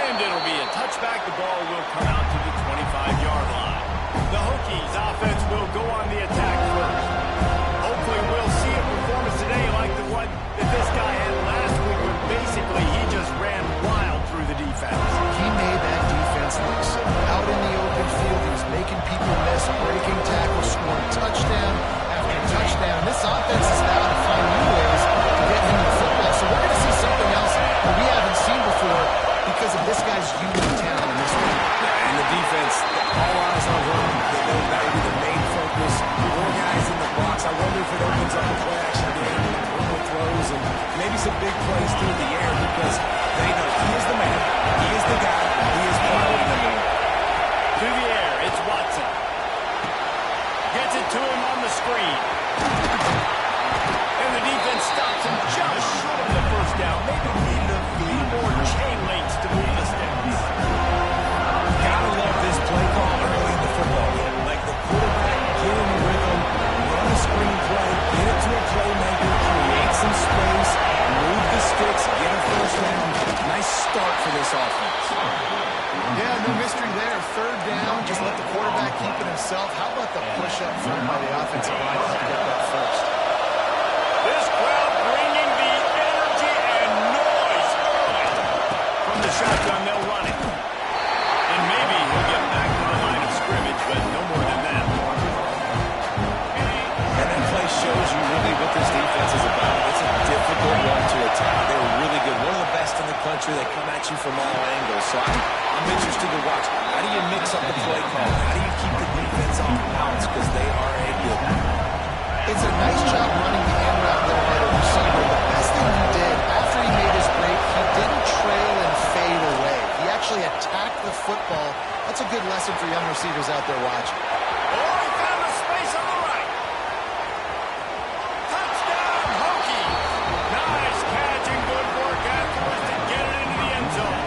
And it'll be a touchback. The ball will come out to the 25-yard line. The Hokies offense will go on the attack first. Hopefully we'll see a performance today like the one that this guy had last week, where basically he just ran wild through the defense. He made that defense look simple. Out in the open field, he was making people miss, breaking tackles, scoring touchdown after touchdown. This offense is now to find new ways to get him the football. So we're going to see something else that we haven't seen before because of this guy's unique talent in this one. And the defense, all eyes on him. They know that will be the main focus. More guys in the box. I wonder if it opens up a play action game, more throws, and maybe some big plays through the air, because they know he is the man. He is the guy. He is priority number one. Through the air, it's Watson. Gets it to him on the screen. And the defense stops him just short of the first down. Maybe needed a few more chain links to move the sticks. Gotta love this play call early in the football game. Like the quarterback, get in the rhythm, run a screen play, get it to a playmaker, create some space, move the sticks, get a first down. Nice start for this offense. Yeah, no mystery there. Third down, just let the quarterback keep it himself. How about the push up front by the offensive line to get that first? This crowd bringing the energy and noise early. From the shotgun, they'll run it. And maybe he'll get back to the line of scrimmage, but no more than that. And that play shows you really what this defense is about. It's a difficult one to attack. They're really good. One of the best in the country. They come at you from all angles. So I'm interested to watch. How do you mix up the play call? How do you keep the defense off balance? Because they are a good one. It's a nice job running the end route there by the receiver. The best thing he did after he made his break, he didn't trail and fade away. He actually attacked the football. That's a good lesson for young receivers out there watching. Oh, he found a space on the right. Touchdown, Hokies. Nice catch and good work afterwards to get it into the end zone.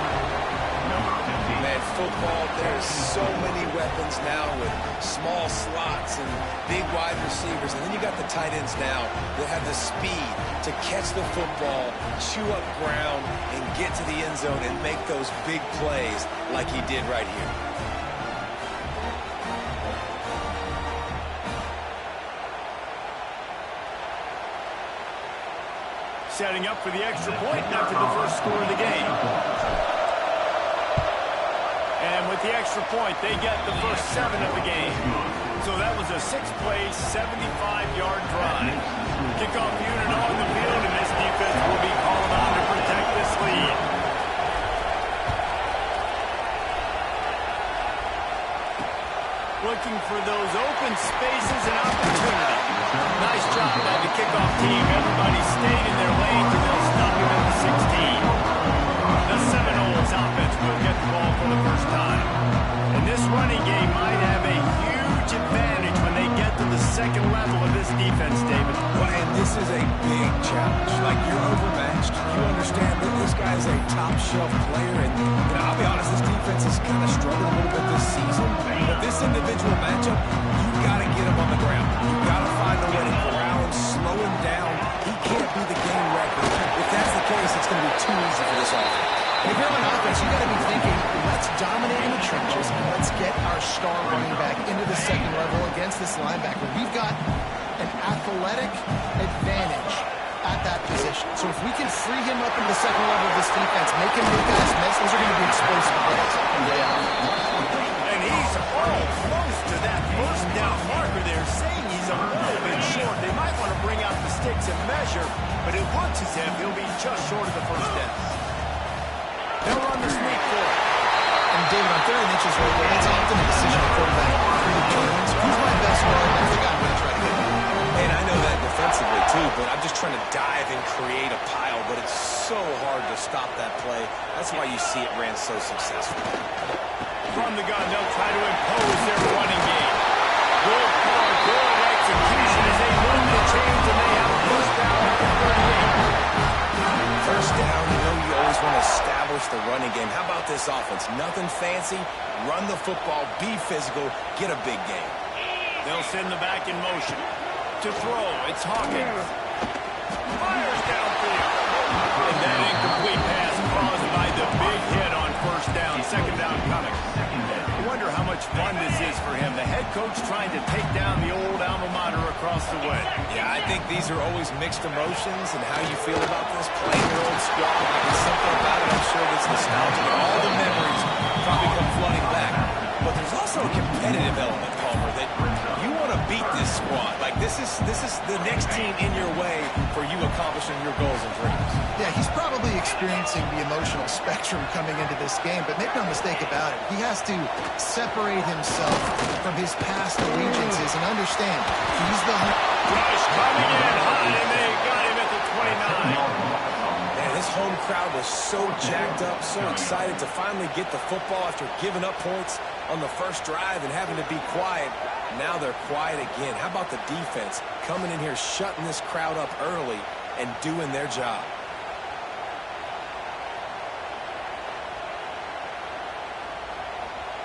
Man, football, there's so many weapons now with small slots and big wide receivers. And then you got the tight ends now that have the speed to catch the football, chew up ground, and get to the end zone and make those big plays like he did right here. Setting up for the extra point after the first score of the game. And with the extra point, they get the first 7 of the game. So that was a 6-play, 75-yard drive. Kickoff unit on the field, and this defense will be called on to protect this lead. Looking for those open spaces and opportunity. Nice job by the kickoff team. Everybody stayed in their lanes, and they'll stop him at the 16. The Seminoles offense will get the ball for the first time. And this running game might have a huge advantage when they get to the second level of this defense, David. Well, and this is a big challenge. Like, you're overmatched. You understand that this guy is a top-shelf player. And I'll be honest, this defense has kind of struggled a little bit this season. But this individual matchup, you've got to get him on the ground. You've got to find a way to corral him, slow him down. He can't be the game record. If that's the case, it's going to be too easy for this offense. If you're on offense, you got to be thinking, let's dominate in the trenches and let's get our star running back into the second level against this linebacker. We've got an athletic advantage at that position. So if we can free him up into the second level of this defense, make him make guys miss, those are going to be explosive plays. And he's all close to that first down marker there, saying he's a little bit short. They might want to bring out the sticks and measure, but it looks as if he'll be just short of the first down. They'll run the sneak for it. And David, on 3rd and inches right there, it's often a decision of quarterback predetermines. Who's my best runner? Who's the guy I'm going to try to get? And I know that defensively too, but I'm just trying to dive and create a pile, but it's so hard to stop that play. That's why you see it ran so successful. From the gun, they'll try to impose their running game. Good call, good execution as they move the chains, and they have first down at the 38. First down, you know you always want to establish the running game. How about this offense? Nothing fancy. Run the football, be physical, get a big game. They'll send the back in motion. To throw, it's Hawkins. Fires downfield. And that incomplete pass caused by the big hit on first much fun this is for him. The head coach trying to take down the old alma mater across the way. Yeah, I think these are always mixed emotions, and how you feel about this, playing your old squad. There's something about it, I'm sure, that's nostalgic, and all the memories probably come flooding back. But there's also a competitive element, Palmer, that you want to beat this squad. Like, this is the next team in your way for you accomplishing your goals and dreams. Yeah, he's probably experiencing the emotional spectrum coming into this game, but make no mistake about it. He has to separate himself from his past allegiances and understand he's the... Rush coming in high, and they got him at the 29. Man, this home crowd was so jacked up, so excited to finally get the football after giving up points on the first drive and having to be quiet. Now they're quiet again. How about the defense coming in here, shutting this crowd up early and doing their job?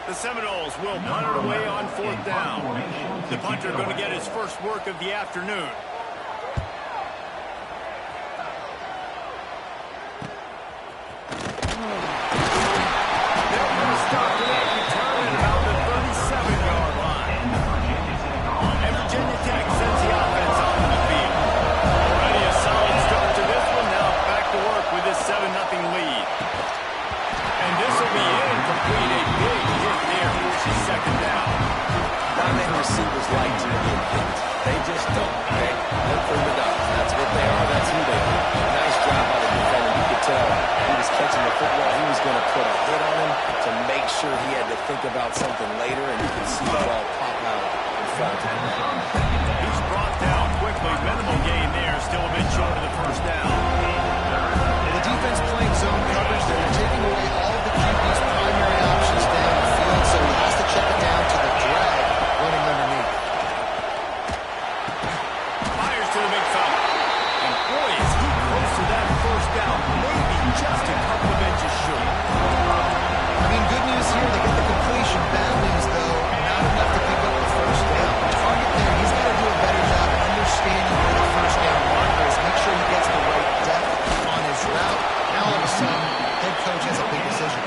The Seminoles will punt it away on 4th down. The punter going to get his first work of the afternoon. They're going to stop for that return at about the 37-yard line. And Virginia Tech sends the offense off the field. Already a solid start to this one. Now back to work with this 7-0 lead. And this will be incomplete. A big hit there, forces 2nd down. Dominant receivers like to get hit. They just don't, okay? They're prima donnas. That's what they are. That's who they are. Nice job by the defender. You could tell he was catching the football. He was going to put a hit on him to make sure he had to think about something later, and you can see the ball pop out in front of him. He's brought down quickly. Minimal gain there. Still a bit short of the 1st down. The defense playing zone coverage. They're taking away all of the QB's primary options down the field, so he has to check it down to the drag running underneath. Fires to the big fella. And boy, is he close to that 1st down. Maybe just a couple of inches short. I mean, good news here. They get the completion. Bad news, though, not enough to pick up the 1st down. The target there, he's got to do a better job understanding where the 1st down marker is. Make sure he gets the right depth on his route. Now, all of a sudden, head coach has a big decision.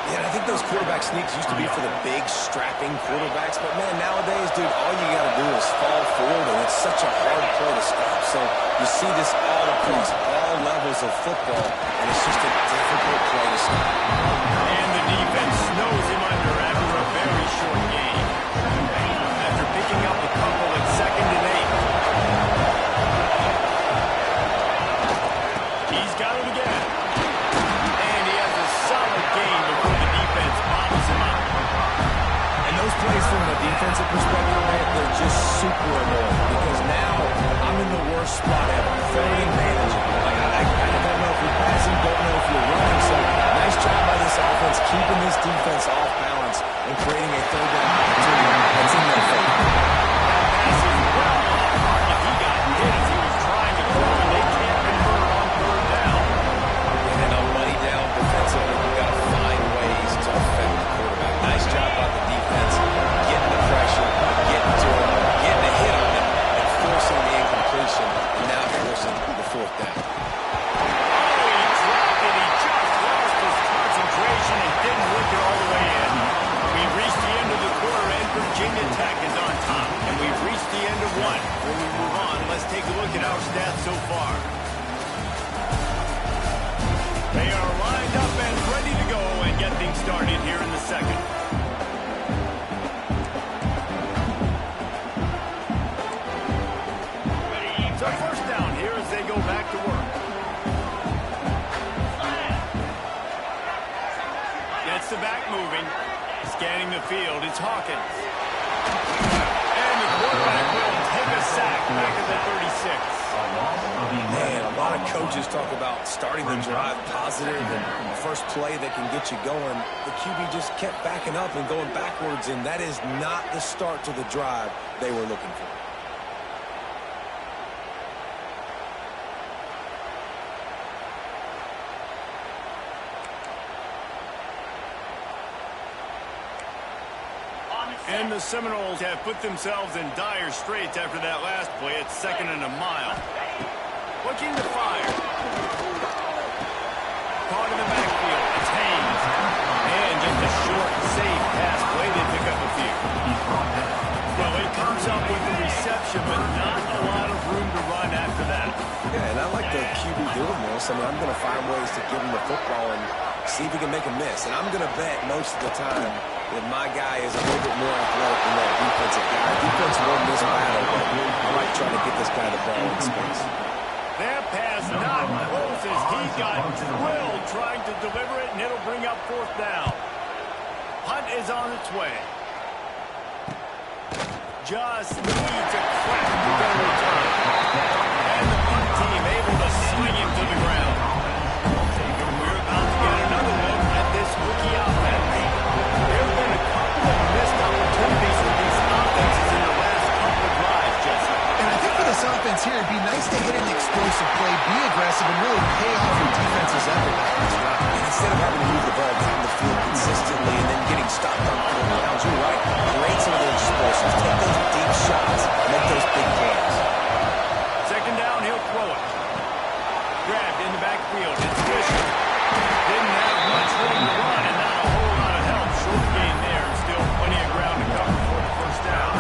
Yeah, I think those quarterback sneaks used to be for the big, strapping quarterbacks. But, man, nowadays, dude, all you got to do is fall forward, and it's such a hard play to stop. So you see this all across all levels of football, and it's just a difficult play to stop. And the defense snows him under after a very short game. After picking up a couple at 2nd and 8. He's got it again. And he has a solid gain before the defense bobbles him up. And those plays from a defensive perspective, man, they're just super annoying because now I'm in the worst spot ever. 3rd and manageable. Like, I don't know if you're passing, don't know if you're running. So nice job by this offense, keeping this defense off balance and creating a 3rd down opportunity that's in their favor. Pass is well off target. He got hit as he was trying to throw, and they can't convert on 3rd down. And on money down defensively, you've got to find ways to affect the quarterback. Nice job by the defense, getting the pressure, getting to him, getting a hit on him, and forcing the incompletion, and now forcing the 4th down. Oh, he dropped it. He just lost his concentration and didn't whip it all the way in. We've reached the end of the quarter, and Virginia Tech is on top. And we've reached the end of one. When we move on, let's take a look at our stats so far. They are lined up and ready to go and get things started here in the 2nd. So 1st down here as they go back to work. Gets the back moving. Scanning the field, it's Hawkins. And the quarterback will take a sack back at the 36. Man, a lot of coaches talk about starting the drive positive and the first play that can get you going. The QB just kept backing up and going backwards, and that is not the start to the drive they were looking for. And the Seminoles have put themselves in dire straits after that last play. It's 2nd and a mile. Looking to fire. Caught in the backfield. It's Haynes. And just a short, safe pass play I mean, I'm going to find ways to give him the football and see if he can make a miss. And I'm going to bet most of the time that my guy is a little bit more athletic than that defensive guy. Defense won this battle, but I like trying to get this guy the ball in space. That pass not close as he got drilled trying to deliver it, and it'll bring up fourth down. Hunt is on its way. Just needs a crack to get a return. And the punt team able to swing him to the ground. We're about to get another look at this rookie offense. There have been a couple of missed opportunities for these offenses in the last couple of drives, Jesse. And I think for this offense here, it'd be nice to hit an explosive play, be aggressive, and really pay off your defense's effort back this round. And instead of having to move the ball down the field consistently and then getting stopped on fourth downs, you're right. Create some of those explosives. Take those deep shots. Make those big plays. Second down, he'll throw it. Grabbed in the backfield. It's Fisher. Didn't have much room to run, and not a whole lot of help. Short gain there, and still plenty of ground to cover for the first down.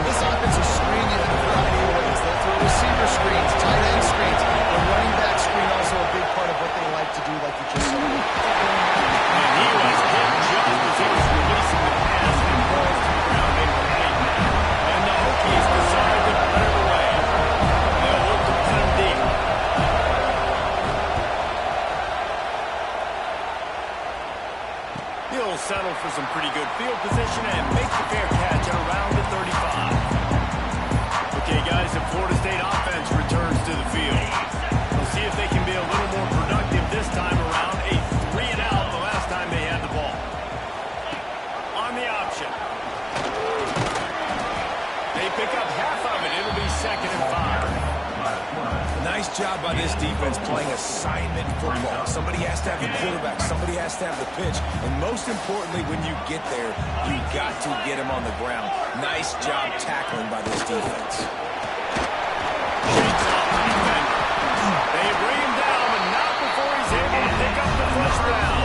This offense will screen you in a variety of ways. They'll throw receiver screens, tight end screens. The running back screen also a big part of what they like to do, like you just said. And he was hit just as he was releasing the pass and falls to the ground incomplete. And the Hokies decide to put it away. They'll look to put him deep. He'll settle for some pretty good field position and make the fair catch at around the 35. Okay, guys, the Florida State offense returns to the field. We'll see if they can be a little more productive this time around. A 3-and-out the last time they had the ball. On the option. They pick up half of it. It'll be 2nd and 5. Nice job by this defense playing assignment football. Somebody has to have the quarterback. Somebody has to have the pitch. And most importantly, when you get there, you got to get him on the ground. Nice job tackling by this defense. Shakes off the defender. They bring him down, but not before he's able to pick up the first down.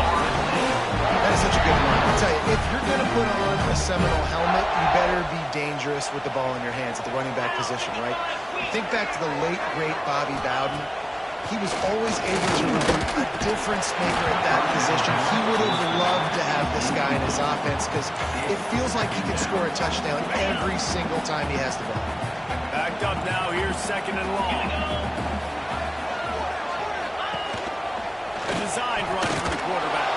That is such a good one. I'll tell you, if you're going to put on a Seminole helmet, you better be dangerous with the ball in your hands at the running back position, right? Think back to the late, great Bobby Bowden. He was always able to be a difference maker at that position. He would have loved to have this guy in his offense because it feels like he can score a touchdown every single time he has the ball. Backed up now. Here's 2nd and long. A designed run for the quarterback.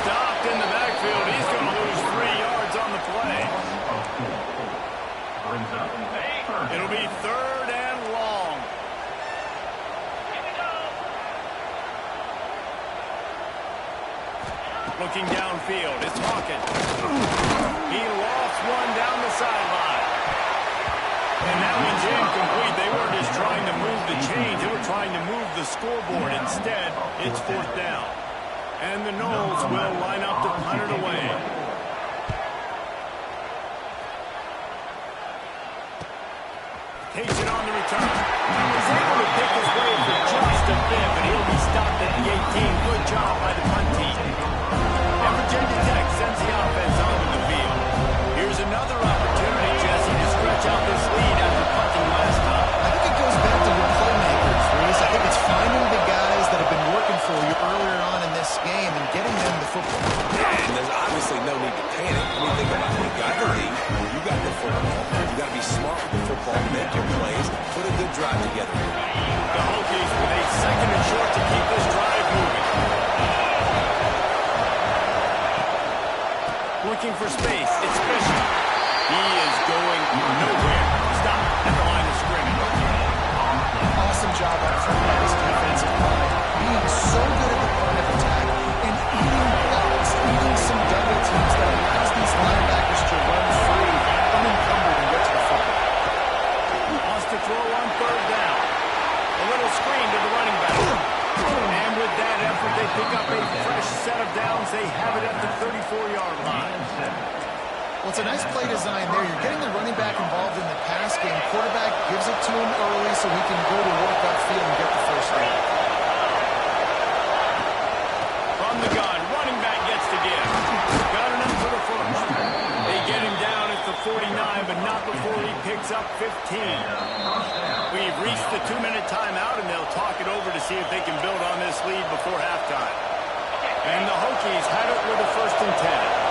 Stopped in the backfield. He's going to lose 3 yards on the play. It'll be 3rd and long. Looking downfield, it's Hawkins. He lost one down the sideline. And that one's incomplete. They weren't just trying to move the chains. They were trying to move the scoreboard. Instead, it's 4th down. And the Noles will line up to punt it away. Takes it on the return. He's able to pick his way for just a bit, but he'll be stopped at the 18. Good job by the punt team. And Virginia Tech sends the offense onto the field. Here's another opportunity, Jesse, to stretch out this lead after punting last time. I think it goes back to your playmakers, Reese. I think it's finding the guys that have been working for you earlier on in this game and getting them the football. And there's obviously no need to panic. I mean, think about it. You got the lead. You got the football. You got to be smart with the football, make your plays, put a good drive together. The Hokies with a 2nd and short to keep this drive moving. Looking for space. It's Fisher. He is going nowhere. Stop at the line of scrimmage. Awesome job on front by this defensive line. Being so good at the point of attack and eating blocks, eating some double teams that allows these linebackers to run free, unencumbered, and get to the football. Wants to throw on 3rd down. A little screen to the running back. And with that effort, they pick up a fresh set of downs. They have it at the 34-yard line. Well, it's a nice play design there. You're getting the running back involved in the pass game. Quarterback gives it to him early so he can go to work upfield and get the first down. From the gun, running back gets to give. Got enough for the first. They get him down at the 49 but not before he picks up 15. We've reached the 2-minute timeout, and they'll talk it over to see if they can build on this lead before halftime. And the Hokies had it with a 1st and 10.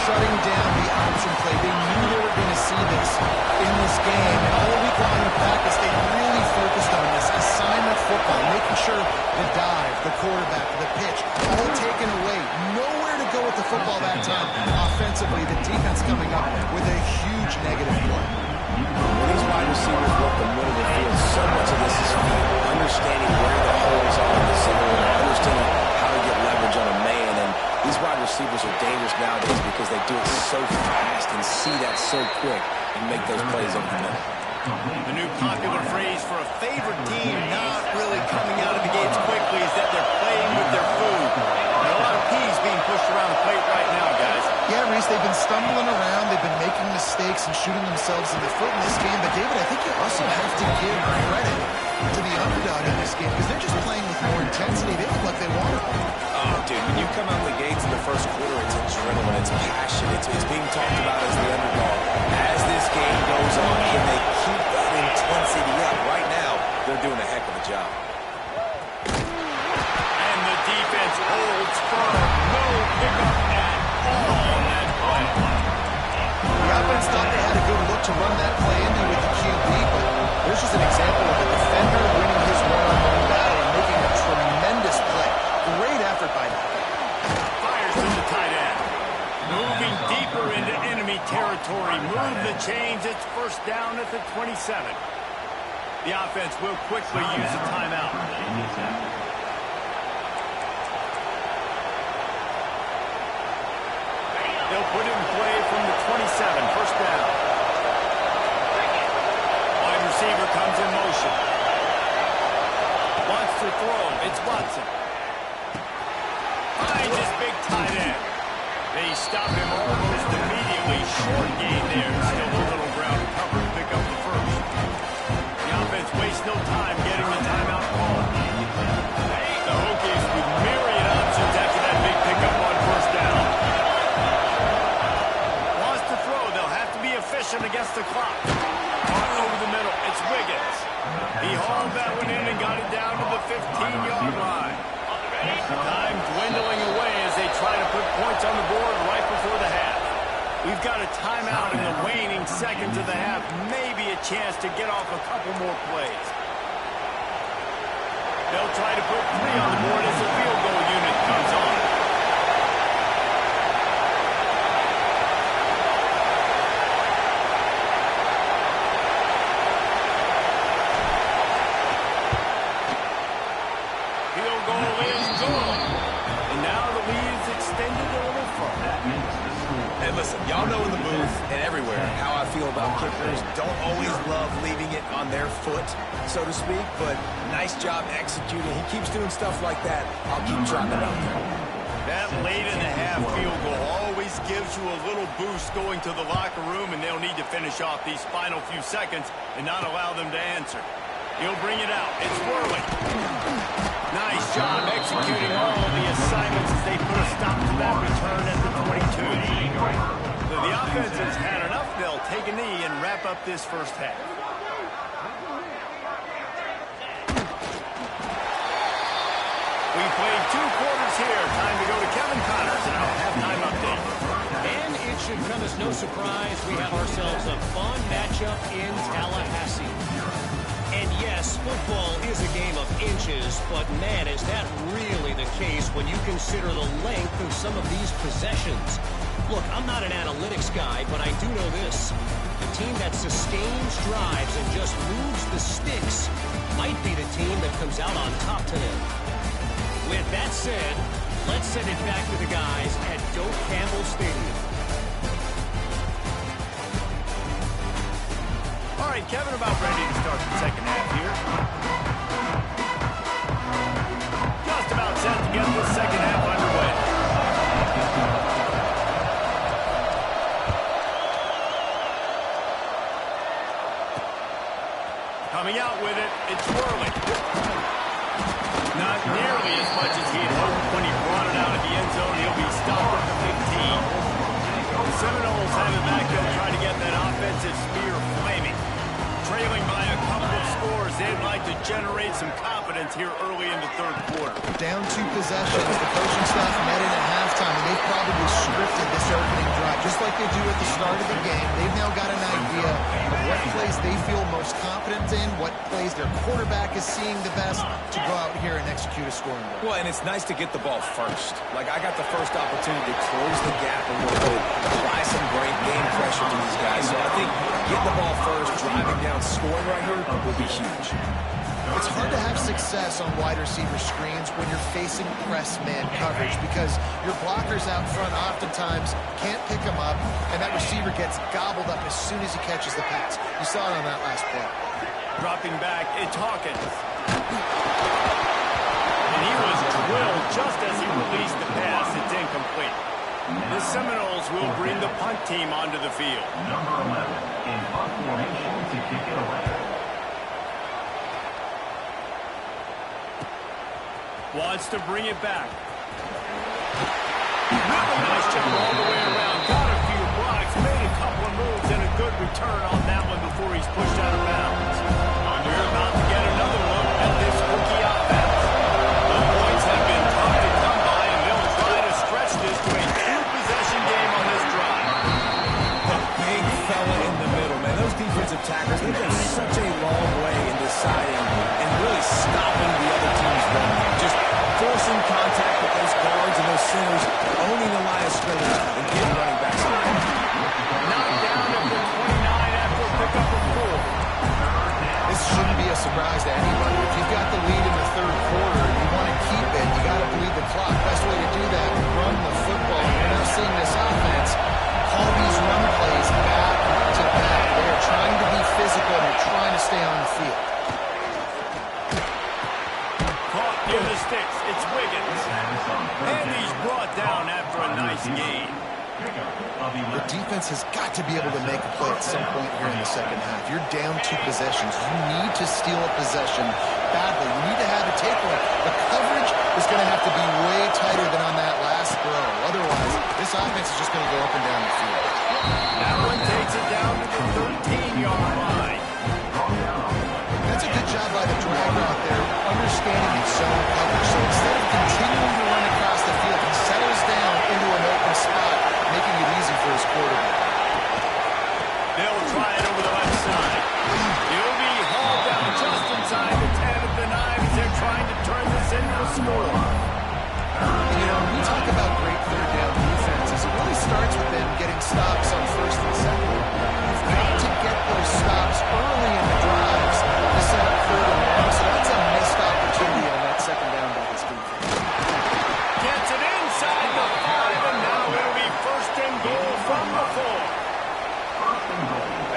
Shutting down the option play. They knew they were going to see this in this game. And all week long in practice, they really focused on this assignment football, making sure the dive, the quarterback, the pitch, all taken away. Nowhere to go with the football that time. Offensively, the defense coming up with a huge negative play. When these wide receivers work the middle of the field, so much of this is understanding where the holes are in the center and understanding how to get leverage on a man. And these wide receivers are dangerous nowadays because they do it so fast and see that so quick and make those plays over the middle. The new popular phrase for a favorite team not really coming out of the gates quickly is that they're playing with their food. There are a lot of peas being pushed around the plate right now, guys. Yeah, Reese, they've been stumbling around. They've been making mistakes and shooting themselves in the foot in this game. But, David, I think you also have to give credit to the underdog in this game because they're just playing with more intensity. They look like they want it. Oh, dude, when you come out the gates in the first quarter, it's adrenaline, it's passion, it's being talked about as the underdog. As this game goes on, can they keep that intensity up? Right now, they're doing a heck of a job. And the defense holds firm. No pickup at all on that play. The offense thought they had a good look to run that play into with the QB, but there's just an example of a defender winning his one-on-one battle and making a tremendous play. Great effort by them. Fires to the tight end. Moving deeper into enemy territory. Move the chains. It's 1st down at the 27. The offense will quickly use a timeout. They'll put it in play from the 27. 1st down. Wide receiver comes in motion. Wants to throw. It's Watson. Finds his big tight end. They stop him almost immediately. Short gain there. Still a little ground to cover to pick up the 1st. The offense wastes no time getting the timeout call. The Hokies with myriad options after that big pickup on 1st down. Wants to throw. They'll have to be efficient against the clock. On over the middle. It's Wiggins. He hauled that one in and got it down to the 15-yard line. Time dwindling away as they try to put points on the board right before the half. We've got a timeout in the waning seconds of the half. Maybe a chance to get off a couple more plays. They'll try to put 3 on the board as the field goal unit comes on. Field goal is good. And now the lead is extended a little further. And listen, y'all know in the booth and everywhere how I feel about kickers. Don't always love leaving it on their foot, so to speak, but nice job executing. He keeps doing stuff like that. I'll keep trotting it out there. That late-in-the-half field goal always gives you a little boost going to the locker room, and they'll need to finish off these final few seconds and not allow them to answer. He'll bring it out. It's Worley. Nice job executing all of the assignments as they put a stop to that return at the 22. The offense has had enough. They'll take a knee and wrap up this 1st half. We played 2 quarters here. Time to go to Kevin Connors and our halftime update. And it should come as no surprise we have ourselves a fun matchup in Tallahassee. And yes, football is a game of inches, but man, is that really the case when you consider the length of some of these possessions. Look, I'm not an analytics guy, but I do know this. The team that sustains drives and just moves the sticks might be the team that comes out on top today. With that said, let's send it back to the guys at Doak Campbell Stadium. All right, Kevin, about ready to start the 2nd half here. Just about set to get the 2nd half underway. Coming out with it, it's swirling. Not nearly as much as he had hoped when he brought it out of the end zone. He'll be stopped at the 15. The Seminoles have it back. They'll try to get that offensive spear flaming. Trailing by a couple of scores, they'd like to generate some confidence here early in the third quarter. Down 2 possessions. The coaching staff met in at halftime, and they've probably scripted this opening drive, just like they do at the start of the game. They've now got an idea of what plays they feel most confident in, what plays their quarterback is seeing the best to go out here and execute a scoring drive. Well, and it's nice to get the ball first. Like, I got the first opportunity to close the gap a little bit, apply some great game pressure to these guys. So I think getting the ball first, driving down, scoring right here will be huge. It's hard to have success on wide receiver screens when you're facing press man coverage because your blockers out front oftentimes can't pick them up, and that receiver gets gobbled up as soon as he catches the pass. You saw it on that last play. Dropping back, it's Hawkins. And he was drilled just as he released the pass. It's incomplete. The Seminoles will bring the punt team onto the field. Number 11 in punt formation to kick it away. Wants to bring it back. Really nice job all the way around. Got a few blocks, made a couple of moves, and a good return on that one before he's pushed out of bounds. We're about to get another look at this rookie offense. The points have been tough to come by, and they'll try to stretch this to a 2-possession game on this drive. The big fella in the middle, man. Those defensive tackles, they go such a long way in deciding and really stopping the other team's run. Just forcing contact with those guards and those centers, owning the line of scrimmage, and getting running backs on. Knocked down at the 29 after a pickup of 4. This shouldn't be a surprise to anybody. If you've got the lead in the third quarter and you want to keep it, you got to bleed the clock. Best way to do that, run the football. You're now seeing this offense call these run plays back to back. They're trying to be physical and they're trying to stay on the field. Caught near the sticks. It's Wiggins. And he's brought down after a nice gain. The defense has got to be able to make a play at some point here in the second half. You're down 2 possessions. You need to steal a possession badly. You need to have a takeaway. The coverage is going to have to be way tighter than on that last throw. Otherwise, this offense is just going to go up and down the field. That one takes it down to the 13-yard line. That's a good job by the drag route there, understanding its zone coverage. So instead of continuing to run across the field, he settles down into an open spot, making it easy for his quarterback. They'll try it over the left side. He'll be hauled down just inside the 10 of the 9 as they're trying to turn this into a score. You know, when we talk about great third down defenses, it really starts with them getting stops on first and second. You've got to get those stops early in the drives to set up third and long, so that's a missed opportunity on that second down by this defense. Gets it inside the 5, and now it'll be first and goal from the 4.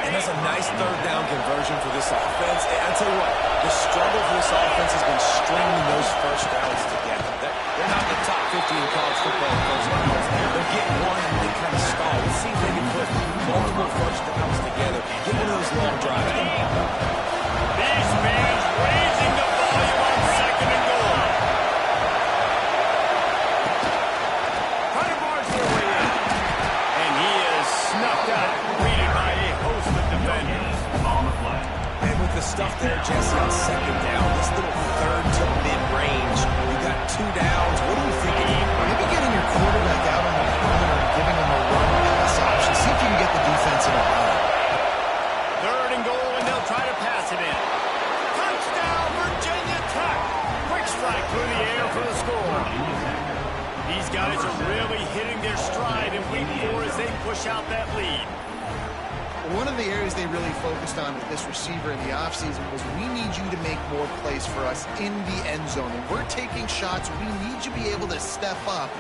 And that's a nice third down conversion for this offense. And I tell you what, the struggle for this offense has been stringing those first downs together. They're not in the top 50 in college football in first downs. They're getting one and they kind of stall. Let's see if they can put multiple first downs together. Get one of those long drives. These fans raising the volume on second and goal. Trying to barge their way in. And he is snuffed out, greeted by a host of defenders. And with the stuff there, Jesse, on second down, this little third to mid-range, you got 2 downs. What are you thinking? Maybe getting your quarterback out on the perimeter and giving him a run-pass option. See if you can get the defense in a line. Third and goal, and they'll try to pass it in. Touchdown, Virginia Tech. Quick strike through the air for the score. These guys are really hitting their stride in week 4 as they push out that lead. One of the areas they really focused on with this receiver in the offseason was we need you to make more plays for us in the end zone. And we're taking shots. We need you to be able to step up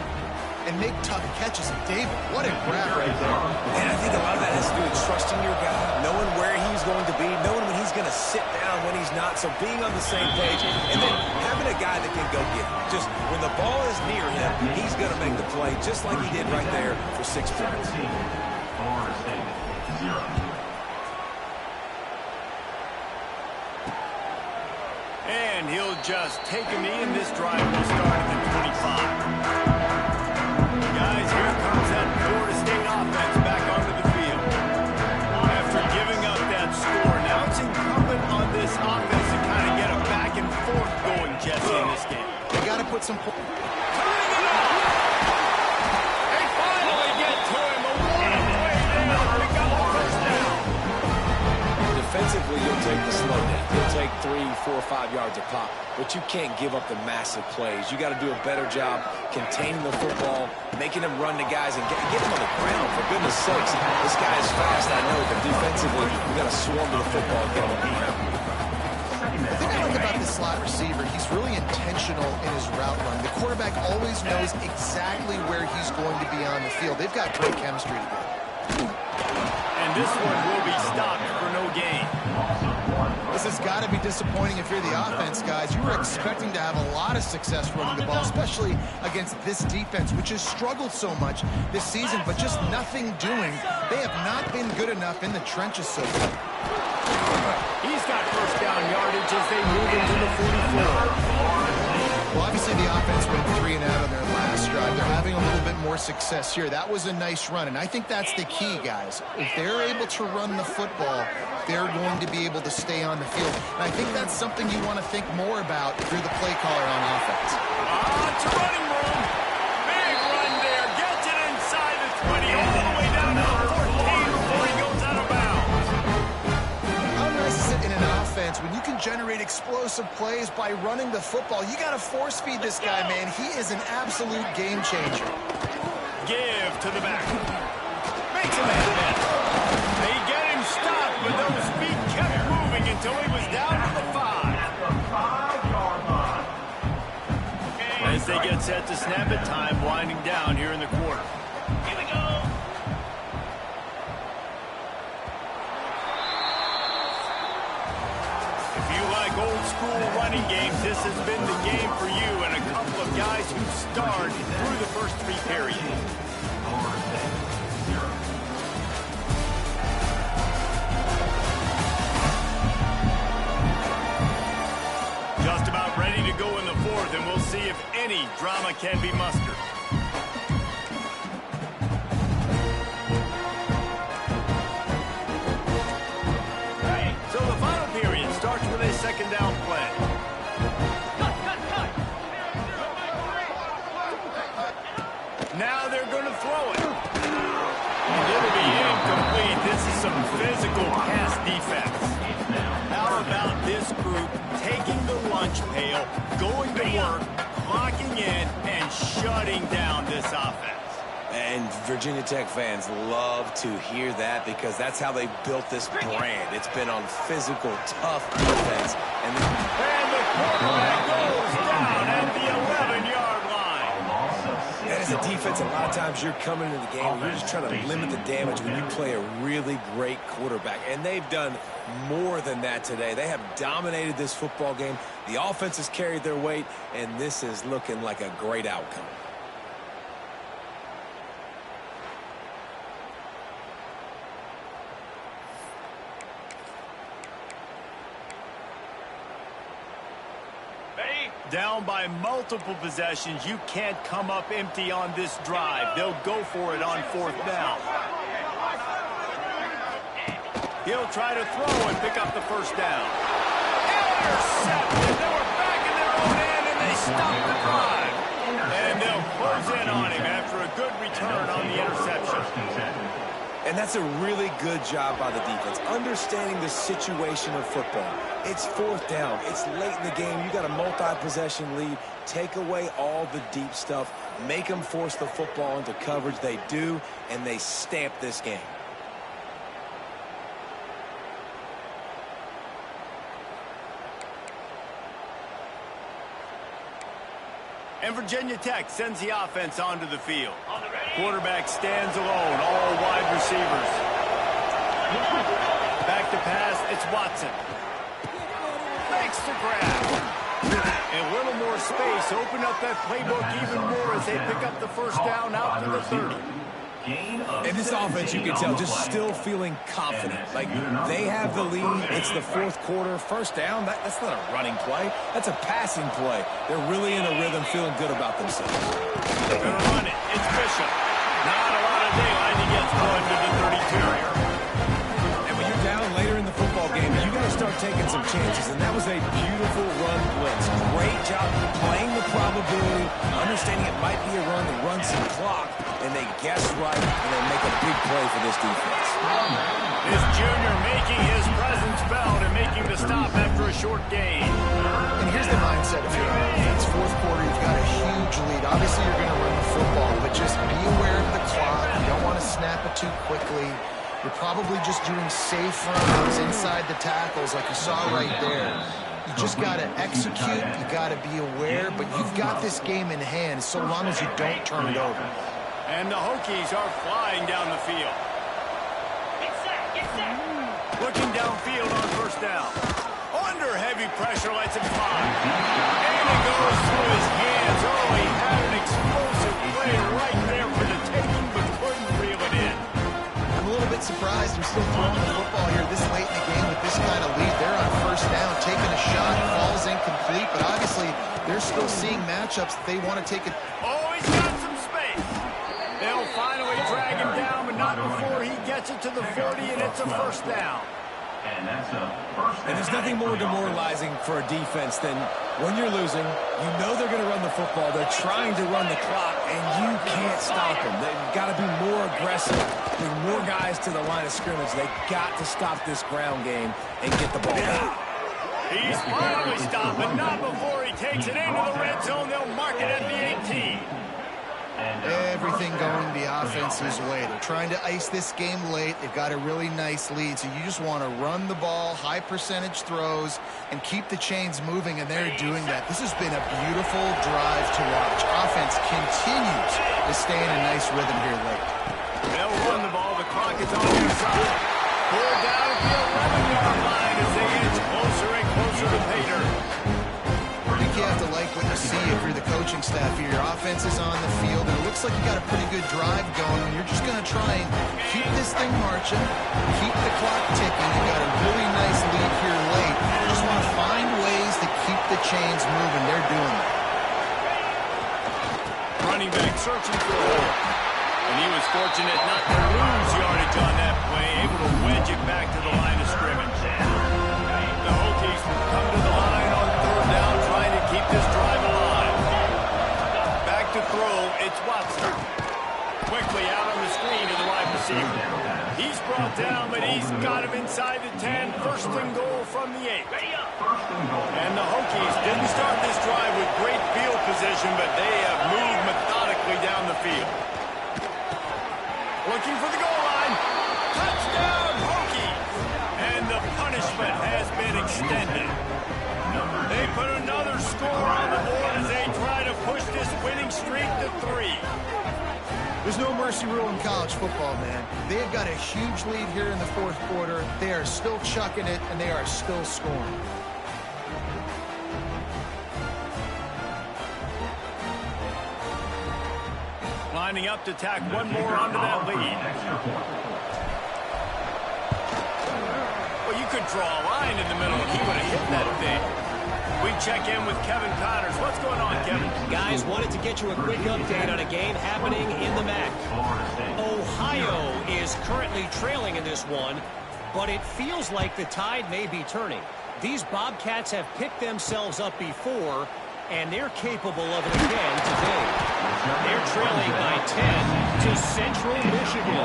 and make tough catches. And David, what a grab right there. And I think a lot of that has to do with trusting your guy, knowing where he's going to be, knowing when he's going to sit down, when he's not. So being on the same page, and then having a guy that can go get it. Just when the ball is near him, he's going to make the play, just like he did right there for 6 points. Florida State, 0. he'll just take a knee, and this drive will start at the 25. Guys, here comes that Florida State offense back onto the field. After giving up that score, now it's incumbent on this offense to kind of get a back and forth going, Jesse, in this game. They got to put some... Defensively, you'll take the slow down. You'll take 3, 4, 5 yards a pop, but you can't give up the massive plays. You got to do a better job containing the football, making them run the guys, and get them on the ground. For goodness sakes, this guy is fast, I know, but defensively, you got to swarm to the football and get him on the ground. The thing I like about this slot receiver, he's really intentional in his route run. The quarterback always knows exactly where he's going to be on the field. They've got great chemistry together. And this one will be stopped for no gain. This has got to be disappointing if you're the offense, guys. You were expecting to have a lot of success running the ball, especially against this defense, which has struggled so much this season, but just nothing doing. They have not been good enough in the trenches so far. He's got first down yardage as they move into the 44. Well, obviously the offense went 3 and out on their last drive. They're having a little bit more success here. That was a nice run, and I think that's the key, guys. If they're able to run the football, they're going to be able to stay on the field. And I think that's something you want to think more about if you're the play caller on offense. It's a running room. Big run there. Gets it inside the 20, all the way down to the 14 before he goes out of bounds. How nice is it in an offense when you can generate explosive plays by running the football? You got to force feed this guy, man. He is an absolute game changer. Give to the back. Makes a man miss. They get him stopped, but those feet kept moving until he was down to the 5. As they get set to snap it, time winding down here in the quarter. Here we go. If you like old school running games, this has been the game for you and a couple of guys who starred through the first 3 periods. Just about ready to go in the 4th, and we'll see if any drama can be mustered. So the final period starts with a second down play. Now they're going to throw it. It'll be incomplete. This is some physical pass defense. How about this group taking the lunch pail, going to work, clocking in, and shutting down this offense? And Virginia Tech fans love to hear that because that's how they built this brand. It's been on physical, tough defense. And the quarterback goes down at the 11-yard line. And as a defense, a lot of times you're coming into the game, you're just trying to limit the damage when you play a really great quarterback. And they've done more than that today. They have dominated this football game. The offense has carried their weight, and this is looking like a great outcome. Down by multiple possessions, you can't come up empty on this drive. They'll go for it on 4th down. He'll try to throw and pick up the first down. Intercepted. They were back in their own end, and they stopped the drive. And they'll close in on him after a good return on the interception. And that's a really good job by the defense, understanding the situation of football. It's 4th down. It's late in the game. You got a multi-possession lead. Take away all the deep stuff. Make them force the football into coverage. They do, and they stamp this game. And Virginia Tech sends the offense onto the field. Quarterback stands alone, all wide receivers. Back to pass, it's Watson. Makes the grab. And a little more space, open up that playbook even more as they pick up the first down out to the 30. gain of And this offense, you can tell, just still feeling confident. Like, they have the lead. It's the fourth quarter. First down, that's not a running play. That's a passing play. They're really in a rhythm, feeling good about themselves. They're going to run it. It's Bishop. Not a lot of daylight. He gets going to the 32. And when you're down later in the football game, you got to start taking some chances. And that was a beautiful run blitz. Great job playing the probability, understanding it might be a run to run some clock, and they guess right, and they make a big play for this defense. This junior making his presence felt and making the stop after a short gain. And here's the mindset of your offense. Fourth quarter, you've got a huge lead. Obviously, you're going to run the football, but just be aware of the clock. You don't want to snap it too quickly. You're probably just doing safe runs inside the tackles like you saw right there. You just got to execute. You got to be aware, but you've got this game in hand so long as you don't turn it over. And the Hokies are flying down the field. Looking downfield on first down. Under heavy pressure, lets him fly. And it goes through his hands. Oh, he had an explosive play right there for the taking, but couldn't reel it in. I'm a little bit surprised they're still throwing the football here this late in the game with this kind of lead. They're on first down, taking a shot, falls incomplete, but obviously they're still seeing matchups that they want to take it. Oh, he's got some space. They'll finally drag him down, but not before he gets it to the 40, and it's a first down. And that's a first down. And there's nothing more demoralizing for a defense than when you're losing, you know they're going to run the football, they're trying to run the clock, and you can't stop them. They've got to be more aggressive, bring more guys to the line of scrimmage. They've got to stop this ground game and get the ball back. He's finally stopped, but not before he takes it into the red zone. They'll mark it at the 18. Everything going the offense's way. They're trying to ice this game late. They've got a really nice lead, so you just want to run the ball, high percentage throws, and keep the chains moving, and they're doing that. This has been a beautiful drive to watch. Offense continues to stay in a nice rhythm here late. They'll run the ball. The clock is on their side. Pull down at the 11-yard line as they inch closer and closer to Pater. I think you have to like what you see if you're the coaching staff here. Your offense is on the field, and it looks like you got a pretty good drive going, and you're just going to try and keep this thing marching, keep the clock ticking. You got a really nice lead here late. You just want to find ways to keep the chains moving. They're doing it. Running back searching for a hole. And he was fortunate not to lose yardage on that play, able to wedge it back to the line of scrimmage. The Hokies come to the line on third down, trying to keep this drive alive. Back to throw, it's Watson. Quickly out on the screen to the wide receiver. He's brought down, but he's got him inside the 10. First and goal from the 8. And the Hokies didn't start this drive with great field position, but they have moved methodically down the field. Looking for the goal line. Touchdown, Hokies! And the punishment has been extended. They put another score on the board as they try to push this winning streak to 3. There's no mercy rule in college football, man. They've got a huge lead here in the fourth quarter. They are still chucking it, and they are still scoring. Lining up to tack one more onto that lead. Well, you could draw a line in the middle, and he would have hit that thing. We check in with Kevin Connors. What's going on, Kevin? Guys, wanted to get you a quick update on a game happening in the MAC. Ohio is currently trailing in this one, but it feels like the tide may be turning. These Bobcats have picked themselves up before, and they're capable of it again today. They're trailing by 10 to Central Michigan.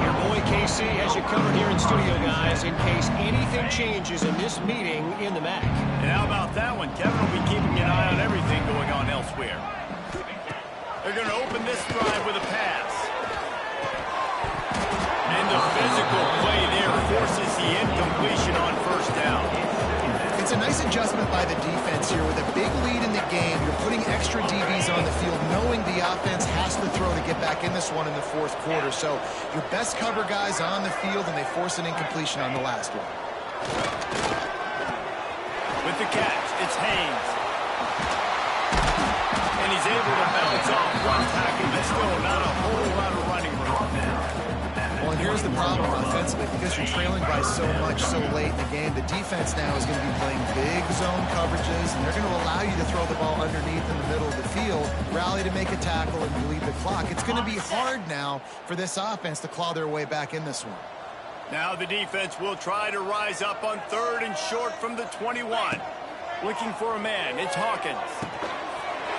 Your boy KC has you covered here in studio, guys, in case anything changes in this meeting in the MAC. And how about that one? Kevin will be keeping an eye on everything going on elsewhere. They're going to open this drive with a pass. And the physical play there forces the incompletion on first down. It's a nice adjustment by the defense here. With a big lead in the game, you're putting extra DBs on the field, knowing the offense has to throw to get back in this one in the fourth quarter. So your best cover guys on the field, and they force an incompletion on the last one. With the catch, it's Haynes. And he's able to bounce off one tackle, but still not a whole lot of running room. here's the problem offensively, because you're trailing by so much so late in the game. The defense now is going to be playing big zone coverages, and they're going to allow you to throw the ball underneath in the middle of the field, rally to make a tackle, and bleed the clock. It's going to be hard now for this offense to claw their way back in this one. Now the defense will try to rise up on 3rd and short from the 21. Looking for a man. It's Hawkins.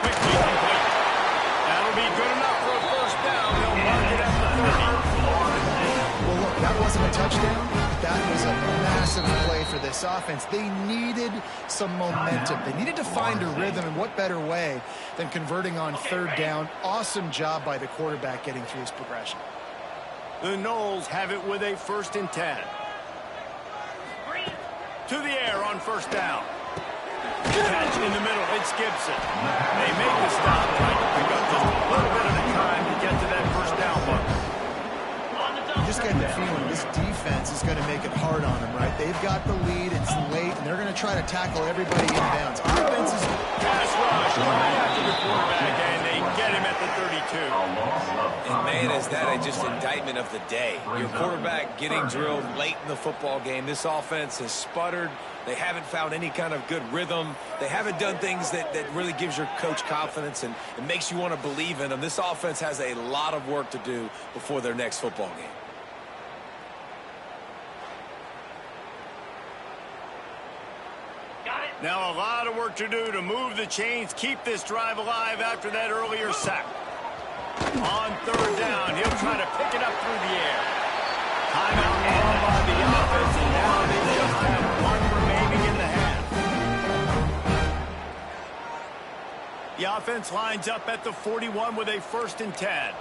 Quickly complete. That'll be good enough for a first down. They'll mark it at the 30. Well, look, that wasn't a touchdown. That was a massive play for this offense. They needed some momentum. They needed to find a rhythm, and what better way than converting on 3rd down. Awesome job by the quarterback getting through his progression. The Noles have it with a 1st and 10. To the air on 1st down. Catch in the middle. It's Gibson. They make the stop, trying to pick up just a little bit of the time to get to that 1st down bunker. You just get the feeling this defense is going to make it hard on them, right? They've got the lead. It's late, and they're going to try to tackle everybody inbounds. Offense is... Pass rush right after the quarterback, and they get him at the 32. And man, is that just indictment of the day. Your quarterback getting drilled late in the football game. This offense has sputtered. They haven't found any kind of good rhythm. They haven't done things that really gives your coach confidence and it makes you want to believe in them. This offense has a lot of work to do before their next football game. Now a lot of work to do to move the chains, keep this drive alive after that earlier sack. On 3rd down, he'll try to pick it up through the air. Timeout called by the offense, and now they just have 1 remaining in the half. The offense lines up at the 41 with a 1st and 10.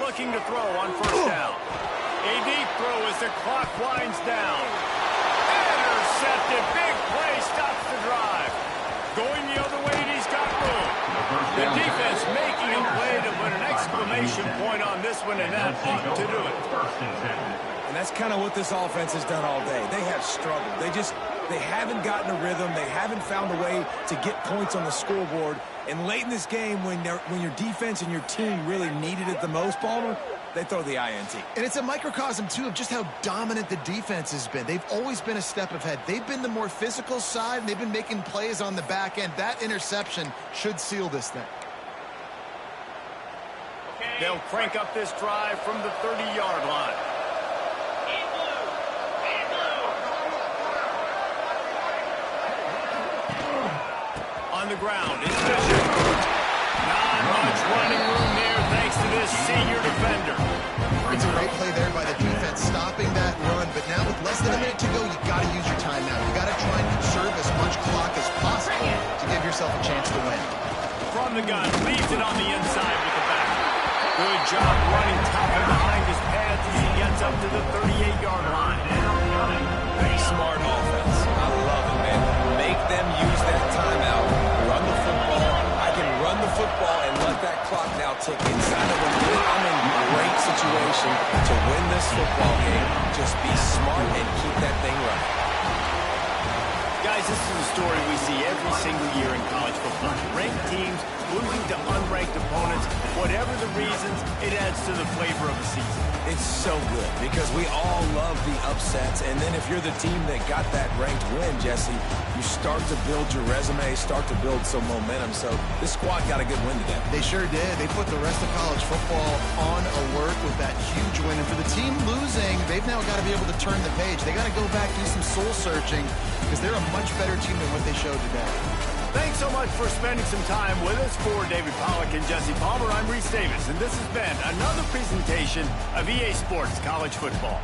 Looking to throw on 1st down. A deep throw as the clock winds down. Intercepted. Big play stops the drive. Going the other way, and he's got room. The defense making a play to put an exclamation point on this one, and that ought to do it. And that's kind of what this offense has done all day. They have struggled. They haven't gotten a rhythm. They haven't found a way to get points on the scoreboard. And late in this game, when your defense and your team really needed it the most, Palmer, they throw the INT. And it's a microcosm, too, of just how dominant the defense has been. They've always been a step ahead. They've been the more physical side, and they've been making plays on the back end. That interception should seal this thing. They'll crank up this drive from the 30-yard line. On the ground, it's Bishop. Not much running room there thanks to this senior defender. It's a great play there by the defense, stopping that run. But now with less than a minute to go, you've got to use your timeout. You've got to try and conserve as much clock as possible to give yourself a chance to win. From the gun, leaves it on the inside with the back. Good job running top and behind his pads as he gets up to the 38-yard line. Smart offense. I love it, man. Make them use that timeout. Run the football. I can run the football and let that clock now tick inside of the minute. I'm in a great situation to win this football game. Just be smart and keep that thing running. Guys, this is a story we see every single year in college football. Ranked teams losing to unranked opponents. Whatever the reasons, it adds to the flavor of the season. It's so good because we all love the upsets. And then if you're the team that got that ranked win, Jesse, you start to build your resume, start to build some momentum. So this squad got a good win today. They sure did. They put the rest of college football on alert with that huge win. And for the team losing, they've now got to be able to turn the page. They got to go back, do some soul searching, because they're a much better team than what they showed today. Thanks so much for spending some time with us. For David Pollack and Jesse Palmer, I'm Reese Davis, and this has been another presentation of EA Sports College Football.